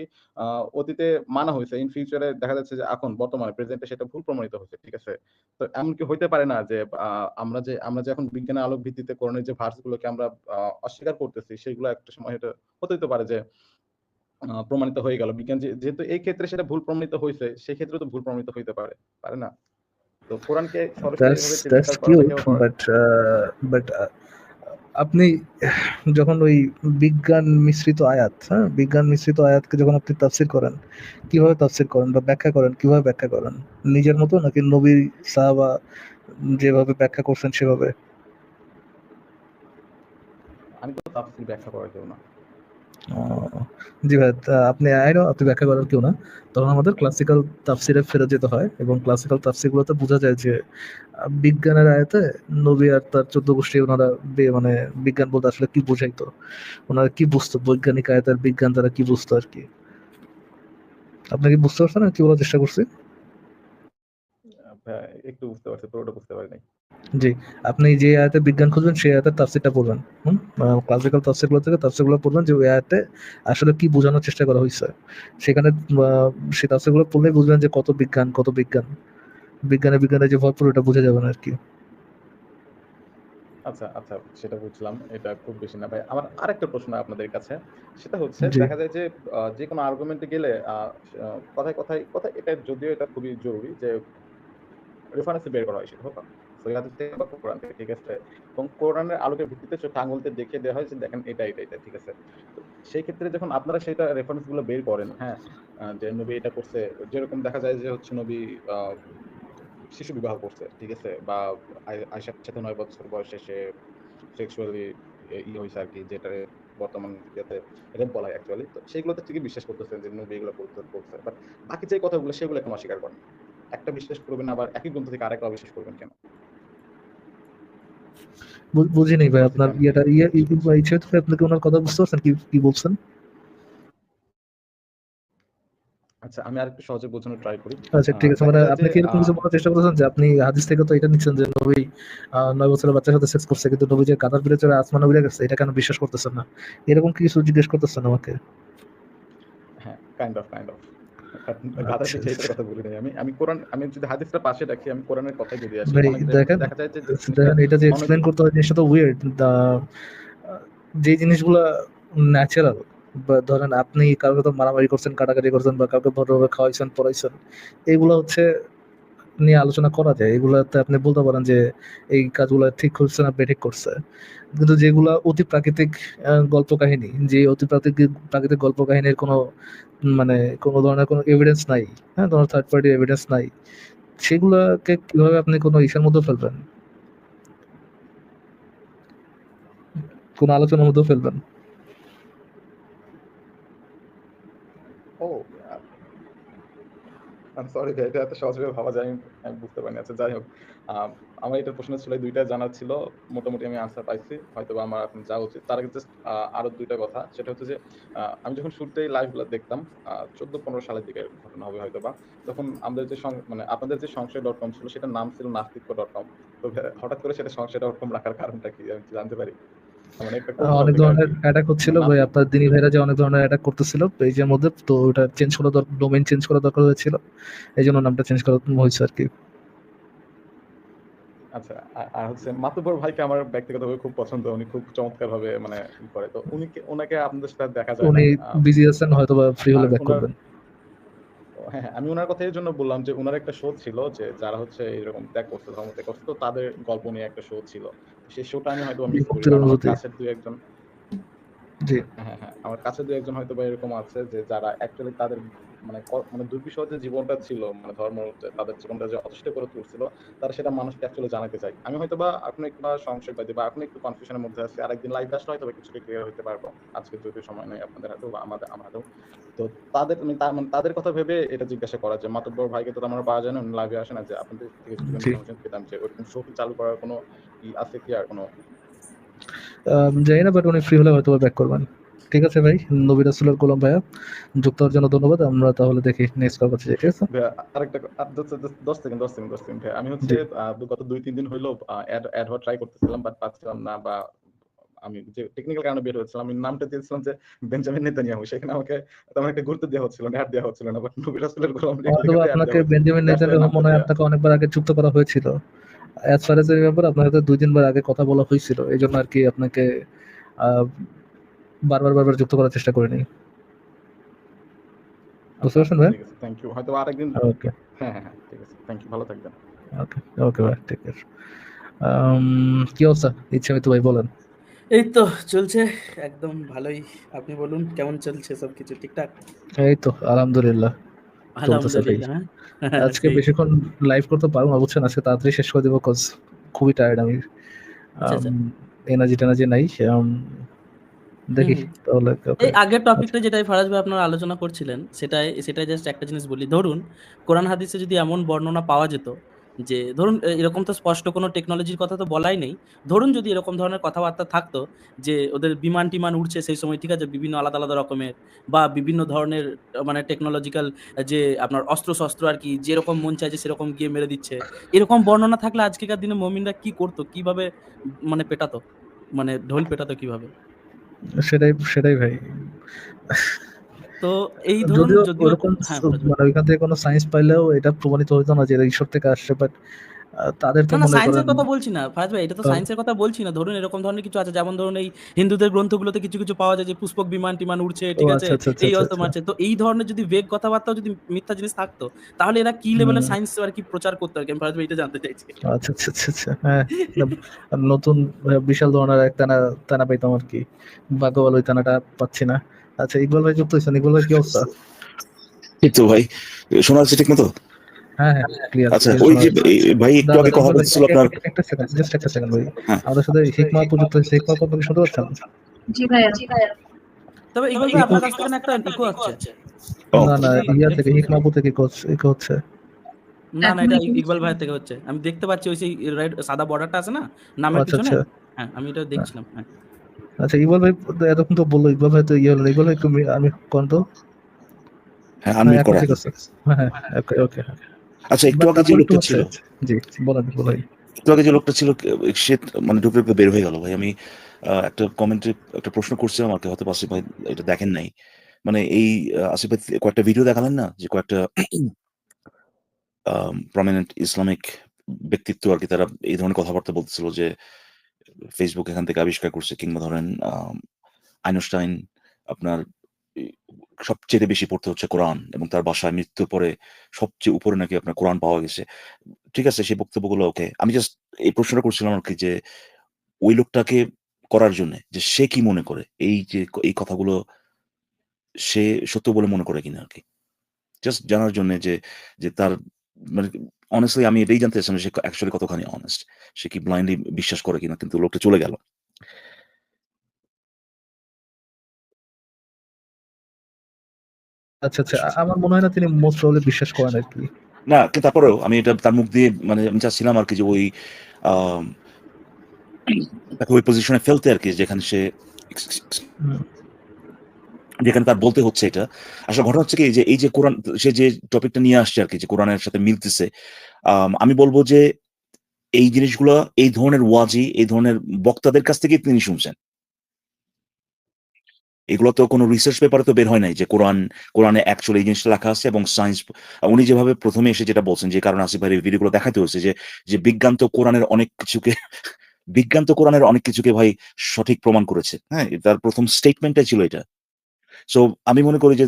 অতীতে মানা হয়েছে, ইন ফিউচারে দেখা যাচ্ছে যে এখন বর্তমানে প্রেজেন্টে সেটা ভুল প্রমাণিত হচ্ছে, ঠিক আছে? তো এমন কি হইতে পারে না যে আমরা যে এখন বিজ্ঞানের আলোক ভিত্তিতে কোরআনের যে ভার্স গুলোকে আমরা অস্বীকার করতেছি, সেগুলো একটা সময় এটা হতে পারে যে প্রমাণিত হয়ে গেল। বিজ্ঞান যেহেতু এই ক্ষেত্রে সেটা ভুল প্রমাণিত হয়েছে, সেই ক্ষেত্রে তো ভুল প্রমাণিত হইতে পারে না? তো কোরআনকে সরাসরি এভাবে তিরস্কার করাটা বাট আপনি যখন ওই বিজ্ঞান মিশ্রিত আয়াতকে যখন আপনি তাফসীর করেন, কিভাবে তাফসীর করেন বা ব্যাখ্যা করেন, কিভাবে ব্যাখ্যা করেন? নিজের মতো নাকি নবী সাহাবা যেভাবে ব্যাখ্যা করছেন সেভাবে? আমি তো তাফসীর ব্যাখ্যা করার কেউ না। জি ভাই, আপনি আইনও আপনি ব্যাখ্যা করার কেউ না। তখন আমাদের ক্লাসিক্যাল তাফসিরে ফেরত যেতে হয় এবং ক্লাসিক্যাল তাফসিরগুলোতে বোঝা যায় যে বিজ্ঞানের আয়াতে নবী আর তার 14 গোষ্ঠী ওনারা মানে বিজ্ঞান বলতে আসলে কি বোঝাইতো, ওনারা কি বুঝতো, বৈজ্ঞানিক আয়াতের বিজ্ঞান তারা কি বুঝতো আর কি। আপনি কি বুঝতে পারছেন কি বলার চেষ্টা করছি? ভাইয়া একটু বুঝতে পারছি, পুরোটা বুঝতে পারি নাই। জি, আপনি যে আয়াতে বিজ্ঞান খুঁজবেন সেই আয়াতের তাফসিরটা পড়বেন। ক্লাসিক্যাল তাফসিরগুলো থেকে তাফসিরগুলো পড়বেন যে ওই আয়াতে আসলে কি বোঝানোর চেষ্টা করা হয়েছে। সেখানে সেই তাফসিরগুলো পড়লেই বুঝবেন যে কত বিজ্ঞান, কত বিজ্ঞান। বিজ্ঞানের যে ভরপুর ওটা বুঝে যাবেন আর কি। আচ্ছা, আচ্ছা, সেটা বুঝলাম। এটা খুব বেশি না ভাই। আমার আরেকটা প্রশ্ন আপনাদের কাছে। সেটা হচ্ছে জি। দেখা যায় যে যেকোনো আর্গুমেন্টে গেলে কথায় এটা যদিও এটা খুবই জরুরি যে রেফারেন্স বের করা হয়, সেটা হোক সহিহ হাদিস থেকে বা কোরআন থেকে, ঠিক আছে? এবং কোরআনের আলোকের ভিত্তিতে চোখে আঙুল দিয়ে দেখিয়ে দেওয়া হয় যে দেখেন এটা, ঠিক আছে? তো সেই ক্ষেত্রে যখন আপনারা সেটা রেফারেন্স গুলো বের করেন, হ্যাঁ? যে নবী এটা করছে, যেরকম দেখা যায় যে হচ্ছে নবী শিশু বিবাহ করছে, ঠিক আছে? বা আয়েশার সাথে 9 বছর বয়সে সে সেক্সুয়ালি হইছে আরকি, যেটারে বর্তমান ইয়াতে রেপ বলা হয় অ্যাকচুয়ালি। তো সেগুলোতে ঠিকই বিশ্বাস করতেছেন যে নবী এগুলো করছে। বাট বাকি যে কথাগুলো সেগুলো কেন অস্বীকার করেন? একটা বিশ্বাস করবেন আবার একই গ্রন্থ থেকে আরেকটা অবিশ্বাস করবেন কেন? বুঝিনি ভাই আপনার কেন? ইয়েটা ইচ্ছে তো আপনি কি ওনার কথা বুঝতে পারছেন কি বলছেন? আচ্ছা, আমি আরেকটু সহজে বোঝানোর ট্রাই করি। আচ্ছা ঠিক আছে, দেখা মানে যায় আপনি যে কি এরকম কিছু বলার চেষ্টা করতেছেন যে আপনি হাদিস থেকে তো এটা নিচ্ছেন যে নবী 9 বছরের বাচ্চার সাথে সেক্স করছে, কিন্তু নবী যে গাধার পিঠে চড়ে আসমানে উড়ে গেছে এটা কেন বিশ্বাস করতেছেন না? এরকম কি কিছু জিজ্ঞেস করতেছেন আমাকে? হ্যাঁ, কাইন্ড অফ। গাধার আচ্ছা পিঠে এটার কথা বলি নাই আমি। আমি যদি হাদিসটা পাশে রাখি, আমি কোরআনের কথাই যদি আসি। ভাই অনেক জায়গায় দেখেন, দেখা যায় যে জিনিসটা এটা যে অনেক এক্সপ্লেন করতে হয় জিনিসটা তো উইয়ার্ড। যে জিনিসগুলা ন্যাচারাল, বা ধরেন আপনি কারোর সাথে মারামারি করছেন, কাটাকাটি করছেন, বা কাউকে ভদ্রভাবে খাওয়াইছেন, পড়াইছেন, এগুলো হচ্ছে নিয়ে আলোচনা করা যায়। এগুলাতে আপনি বলতে পারেন যে এই কাজগুলো ঠিক করছে না বেঠিক করছে। কিন্তু যেগুলা অতি প্রাকৃতিক গল্প কাহিনী, যে অতি প্রাকৃতিক গল্প কাহিনীর কোনো মানে কোনো ধরনের কোনো এভিডেন্স নাই, হ্যাঁ, ধরুন থার্ড পার্টি এভিডেন্স নাই, সেগুলাকে কিভাবে আপনি কোনো ইসের মধ্যে ফেলবেন, কোনো আলোচনার মধ্যে ফেলবেন? ও আম সরি ভাই, এটা এত সহজভাবে ভাবা যায় আমি বুঝতে পারিনি। আচ্ছা যাই হোক। আমার এটার প্রশ্ন ছিল ২ টা জানার ছিল। মোটামুটি আমি আনসার পাইছি। হয়তোবা আমার এখন যাওয়া উচিত। তার আগে জাস্ট আরো ২ টা কথা। সেটা হচ্ছে যে আমি যখন শুরুতেই লাইভ গুলা দেখতাম ১৪-১৫ সালের দিকের ঘটনা হবে হয়তোবা। তখন আমাদের যে মানে আপনাদের যে সংশয়.com ছিল সেটার নাম ছিল নাস্তিক্য.com। তো হঠাৎ করে সেটা সংশয়.com রাখার কারণটা কি? আমি কি জানতে পারি? মানে একটা কৌতূহল অনেক থেকে ধরনের আরকি। অ্যাটাক হচ্ছিল ভাই, নাস্তিক আপনার দিনী ভাইরা যে অনেক ধরনের অ্যাটাক করতেছিল পেজের মধ্যে, তো ওটা চেঞ্জ করা ডোমেইন চেঞ্জ করা দরকার হয়েছিল, এই জন্য নামটা চেঞ্জ করা হয়েছে আর কি। আচ্ছা, আর হচ্ছে মাতুব্বর ভাইকে আমার ব্যক্তিগতভাবে খুব পছন্দ। উনি খুব চমৎকারভাবে মানে করে। তো উনাকে আপনাদের সাথে আর দেখা যায় উনি নাই। বিজি আছেন, হয়তো বা ফ্রি আর হলে ব্যাক উনার করবেন। হ্যাঁ, আমি উনার কথা এই জন্য বললাম যে উনার একটা শো ছিল যে যারা হচ্ছে এরকম ত্যাগ করছে, ধর্ম ত্যাগ করছে, তো তাদের গল্প নিয়ে একটা শো ছিল। সেই শোটা আমি হয়তো মিস করি। মুক্তির কারণ আমার অনুভূতি। কাছের ২-১ জন জি। হ্যাঁ, আমার কাছে ২-১ জন হয়তোবা এরকম আছে যে যারা অ্যাকচুয়ালি তাদের মানে দুর্বিষহ যে জীবনটা ছিল, মানে তাদের জীবনটা যে অতিষ্ঠ করে তুলছিল, তারা সেটা মানুষকে অ্যাকচুয়ালি জানাতে চায়। আমি হয়তোবা এখন একটু সংশয়বাদী বা এখন একটু কনফিউশন এর মধ্যে আছি। আরেকদিন লাইভে আসলে হয়তোবা কিছুটা ক্লিয়ার হইতে পারবো। আজকে যদিও সময় নেই আপনাদের হাতেও বা আমার হাতেও। তো তাদের কথা ভেবে এটা জিজ্ঞাসা করা যে মাতুব্বর ভাইকে তো আমরা পাওয়া যায় না, লাইভে আসে না, যে আপনাদের থেকে যদি জি। ইনফরমেশন পেতাম যে ওরকম শো চালু করার কোনো আছে কি আর কোনো। জানি না, বাট উনি ফ্রি হলে হয়তো ব্যাক করবেন। ঠিক আছে ভাই, নবী রাসূলের গোলাম ভাইয়া, যুক্ত হওয়ার জন্য ধন্যবাদ। আমরা তাহলে দেখি নেক্সট কল করতে যাই, ঠিক আছে? ভাইয়া আরেকটা 10 সেকেন্ড ভাই। আমি হচ্ছে জি। গত ২-৩ দিন হইলো এড হওয়ার ট্রাই করতেছিলাম, বাট পাচ্ছিলাম না, বা আমি যে টেকনিক্যাল কারণে বের হয়েছিলাম। আমি নামটা দিয়েছিলাম যে বেঞ্জামিন নেতানিয়াহু। সেখানে আমাকে তেমন একটা গুরুত্ব দেওয়া হচ্ছিল না, এড দেওয়া হচ্ছিল না। বাট নবী রাসূলের গোলাম লিখলে হয়তো কিন্তু এড আপনাকে দেওয়া হচ্ছে। বেঞ্জামিন দ্যাটস ওয়াই নেতানিয়াহু নামটা মনে হয় দেয়া। আপনাকে অনেকবার আগে যুক্ত করা হয়েছিল। As far age I remember আপনার সাথে ২-৩ বার আগে কথা বলা হয়েছিল। এইজন্য আরকি আপনাকে আহ বারবার যুক্ত করার চেষ্টা করিনি। বুঝতে আচ্ছা, পারছেন ভাই? ঠিক আছে। Thank you. হয়তো আরেকদিন ওকে, হ্যাঁ, ঠিক আছে। Thank you. ভালো থাকবেন। ওকে, ওকে ভাই, ঠিক আছে। কি অবস্থা ইচ্ছামিত ভাই, বলেন। এই তো চলছে একদম ভালোই। আপনি বলুন কেমন চলছে সবকিছু ঠিকঠাক? এই তো আলহামদুলিল্লাহ চলতেছে ভাই। আলহামদুলিল্লাহ, হ্যাঁ? আজকে সেই। বেশিক্ষণ লাইভ করতে পারবো না, বুঝছেন? আজকে তাড়াতাড়ি শেষ করে দেবো, কজ খুবই টায়ার্ড আমি। আচ্ছা, আচ্ছা। এনার্জি টেনার্জি নাই। দেখি হুম। তাহলে। ওকে এই আগের টপিকটা যেটাই ফারাজ ভাই আপনারা আলোচনা করছিলেন, সেটাই জাস্ট একটা জিনিস বলি। ধরুন কোরআন হাদিসে যদি এমন বর্ণনা পাওয়া যেত যে ধরুন এরকম তো স্পষ্ট কোনো টেকনোলজির কথা তো বলাই নেই। ধরুন যদি এরকম ধরনের কথাবার্তা থাকতো যে ওদের বিমান-টিমান উড়ছে সেই সময়, ঠিক আছে? বিভিন্ন আলাদা, আলাদা রকমের বা বিভিন্ন ধরনের মানে টেকনোলজিক্যাল যে আপনার অস্ত্র-শস্ত্র আরকি যেরকম মন চাইছে সেরকম গিয়ে মেরে দিচ্ছে। এরকম বর্ণনা থাকলে আজকেকার দিনে মুমিনরা কি করতো? কিভাবে মানে পেটাতো? মানে ঢোল পেটাতো কিভাবে? সেটাই ভাই। তো এই ধরুন যদিও যদিও ওরকম হ্যাঁ, ফারাজ ভাই। মানে ওইখান থেকে কোনো সায়েন্স পাইলেও এটা প্রমাণিত হইতো না যে এরা ঈশ্বর থেকে আসছে, বাট তাদের তো না, না মনে সায়েন্সের করেন কথা বলছি না। ফারাজ ভাই এটা তো সায়েন্সের কথা বলছি না। ধরুন এরকম ধরনের কিছু আছে যেমন ধরুন এই হিন্দুদের গ্রন্থগুলোতে কিছু, কিছু পাওয়া যায় যে পুষ্পক বিমান-টিমান উড়ছে, ও ঠিক আছে? আচ্ছা আচ্ছা আচ্ছা এই আচ্ছা অস্ত্র আচ্ছা মারছে। তো এই ধরনের যদি ভেগ কথাবার্তাও যদি মিথ্যা জিনিস থাকতো, তাহলে এরা কি লেভেলের হুম, সায়েন্স আরকি প্রচার করতো আরকি? আমি ফারাজ ভাই এটা জানতে চাইছি। আচ্ছা আচ্ছা আচ্ছা আচ্ছা হ্যাঁ, নতুন বিশাল ধরনের এক টানা পাইতাম আর কি। ভাগ্য ভালো ওই টানাটা পাচ্ছি না। আচ্ছা, ইকবাল ভাই যুক্ত হয়েছেন। ইকবাল ভাই কি অবস্থা? এই তো ভাই, শোনা যাচ্ছে ঠিক মতো? হ্যাঁ হ্যাঁ, ক্লিয়ার আচ্ছা, ক্লিয়ার ওই শোনা যে যাচ্ছে। ভাই একটু দাদা আগে কথা ইকবাল ভাই বলতেছিল আপনার। একটা সেকেন্ড, জাস্ট একটা সেকেন্ড ভাই। হ্যাঁ, আমাদের সাথে হিকমা আপু যুক্ত হয়েছে। হিকমা আপু আপনি শুনতে পাচ্ছেন? তবে ইকবাল ভাই আপনার কাছ থেকে না একটা ইকো হচ্ছে। ও না না, ইয়া থেকে হিকমা আপু থেকে ইকো হচ্ছে। না, না এটা ইকবাল ভাইয়ের থেকে হচ্ছে। আমি দেখতে পাচ্ছি ওই সেই রেড সাদা বর্ডারটা আছে না নামের আচ্ছা পিছনে? আচ্ছা হ্যাঁ, আমি এটা দেখছিলাম। হ্যাঁ। আচ্ছা, ইকবাল ভাই তো এতক্ষণ তো বললো, ইকবাল ভাই তো ইয়ে হলো না। ইকবাল ভাই একটু আমি কোন তো? হ্যাঁ, হ্যাঁ আনমিউট এখন করা। ঠিক আছে। হ্যাঁ হ্যাঁ, ওকে ওকে। আচ্ছা, একটু বাট আগে যে তারপর একটু লোকটা হচ্ছে। ছিল, জি বলেন বলেন। একটু আগে যে লোকটা ছিল, সে মানে ঢুকে ঢুকে বের হয়ে গেল ভাই। আমি একটা কমেন্টে একটা প্রশ্ন করছিলাম আমাকে, হয়তো আসিফ ভাই এটা দেখেন নাই। মানে এই আসিফ ভাই কয়েকটা ভিডিও দেখালেন না, যে কয়েকটা প্রমিনেন্ট ইসলামিক ব্যক্তিত্ব আর কি, তারা এই ধরনের কথাবার্তা বলতেছিল যে ফেসবুক এখান থেকে আবিষ্কার করছে, কিংবা ধরেন আইনস্টাইন আপনার এই সবচেয়ে বেশি পড়তে হচ্ছে কোরআন, এবং তার বাসায় মৃত্যুর পরে সবচেয়ে উপরে নাকি আপনার কোরআন পাওয়া গেছে। ঠিক আছে, সেই বক্তব্যগুলো ওকে। আমি জাস্ট এই প্রশ্নটা করছিলাম আরকি, যে ওই লোকটাকে করার জন্যে যে সে কি মনে করে? এই যে এই কথাগুলো সে সত্য বলে মনে করে কিনা আরকি। জাস্ট জানার জন্যে যে তার মানে honestly আমি এটাই জানতে চাচ্ছিলাম, সে অ্যাকচুয়ালি কতখানি honest। সে কি ব্লাইন্ডলি বিশ্বাস করে কিনা? কিন্তু লোকটা চলে গেল। আচ্ছা আচ্ছা, আমার মনে হয় না তিনি মোস্ট প্রবাবলি বিশ্বাস করেন আর কি। না, কিন্তু তারপরেও আমি এটা তার মুখ দিয়ে মানে আমি চাচ্ছিলাম আরকি যে ওই আম তাকে ওই পজিশনে ফেলতে আরকি, যেখানে সে হুম, যেখানে তার বলতে হচ্ছে এটা। আসলে ঘটনা হচ্ছে কি, যে এই যে কোরআন, সে যে টপিকটা নিয়ে আসছে আরকি, যে কোরআনের সাথে মিলতেছে। আমি বলব যে এই জিনিসগুলা, এই ধরনের ওয়াজি, এই ধরনের বক্তাদের কাছ থেকেই তিনি শুনছেন। এগুলো তো কোনো রিসার্চ পেপারে তো বের হয় নাই যে কোরআনে অ্যাকচুয়ালি এই জিনিসটা লেখা আছে, এবং সায়েন্স উনি যেভাবে ১ম এ এসে যেটা বলছেন, যে কারণে আসিফ ভাইয়ের এই ভিডিওগুলো দেখাইতে হয়েছে, যে বিজ্ঞান তো কোরআনের অনেক কিছুকে ভাই সঠিক প্রমাণ করেছে। হ্যাঁ? তার ১ম স্টেটমেন্টটাই ছিল এটা। সো আমি মনে করি যে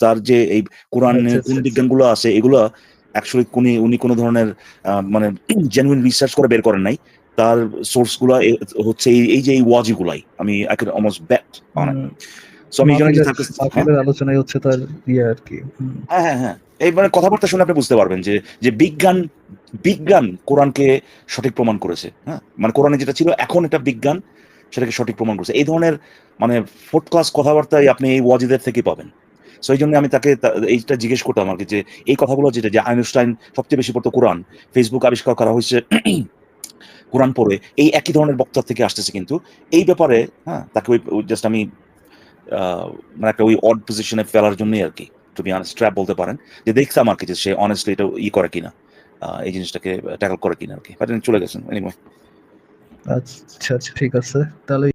তার যে এই আচ্ছা কোরআনের কোন আচ্ছা বিজ্ঞানগুলো আছে, এগুলা অ্যাকচুয়ালি উনি কোন ধরনের মানে জেনুইন রিসার্চ করে বের করেন নাই। তার সোর্স গুলা হচ্ছে এই যে এই ওয়াজি গুলাই। I could almost bet on it. Hmm, so আমি এই জন্য যে তার কাছে, হ্যাঁ? মাহফিলের আলোচনায় হচ্ছে তার ইয়ে আর কি। হ্যাঁ, হ্যাঁ, হ্যাঁ। এই মানে কথাবার্তা শুনে আপনি বুঝতে পারবেন যে বিজ্ঞান কোরআনকে সঠিক প্রমাণ করেছে। হ্যাঁ? মানে কোরআনে যেটা ছিল এখন এটা বিজ্ঞান সেটাকে সঠিক প্রমাণ করেছে। এই ধরনের মানে 4th ক্লাস কথাবার্তাই আপনি এই ওয়াজিদের থেকেই পাবেন। সো এইজন্য আমি তাকে এইটা জিজ্ঞেস করতাম আরকি, যে এই কথাগুলো যে আইনস্টাইন সবচেয়ে বেশি পড়তো কোরআন, ফেসবুক আবিষ্কার করা হয়েছে কোরআন পড়ে, এই একই ধরনের বক্তা থেকে আসতেছে কিন্তু। এই ব্যাপারে হ্যাঁ, তাকে ওই জাস্ট আমি আ মানে একটা ওই অড পজিশনে ফেলার জন্যই আরকি, টু বি অনেস্ট ট্র্যাপ বলতে পারেন। যে দেখতাম আরকি যে সে honestly এটা করে কিনা। এই জিনিসটাকে ট্যাকল করে কিনা আরকি। বাট চলে গেছেন। এনিওয়ে। আচ্ছা ঠিক আছে তাহলে।